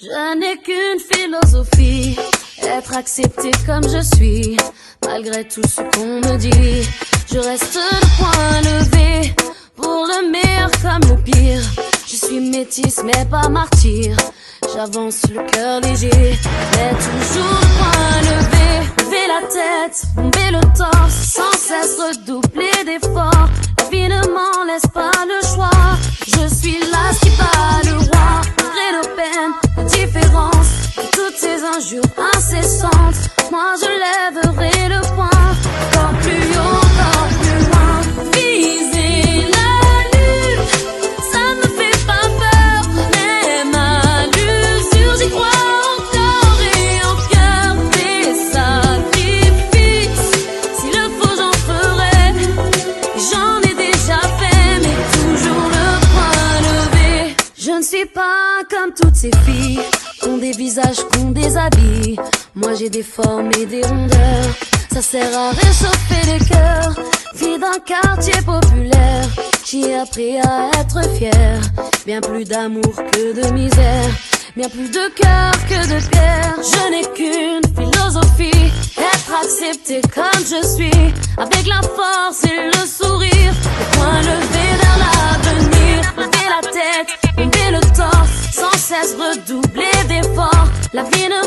Je n'ai qu'une philosophie, être accepté comme je suis. Malgré tout ce qu'on me dit, je reste le poing levé, pour le meilleur comme le pire. Je suis métisse mais pas martyr, j'avance le cœur léger, mais toujours le poing levé. Lever la tête, bomber le torse, sans cesse redoubler d'efforts. La vie ne m'en laisse pas le choix, je suis là qui bat le roi. Malgré nos peines, nos différences, et toutes ces injures incessantes, moi je lèverai le poing, encore plus haut, encore plus loin. Viser la lune, ça ne me fait pas peur, même à l'usure, j'y crois encore et en cœur. Des sacrifices, s'il le faut j'en ferai, j'en ai déjà fait, mais toujours le poing levé. Je ne suis pas comme toutes ces filles, qui ont des visages, qui ont des habits. Moi j'ai des formes et des rondeurs, ça sert à réchauffer les cœurs. Fille d'un quartier populaire, j'ai appris à être fière. Bien plus d'amour que de misère, bien plus de cœur que de pierre. Je n'ai qu'une philosophie, être accepté comme je suis, avec la force et le sourire, le poing levé vers l'avenir. Lever la tête, bomber le torse, sans cesse redoubler d'efforts. La vie ne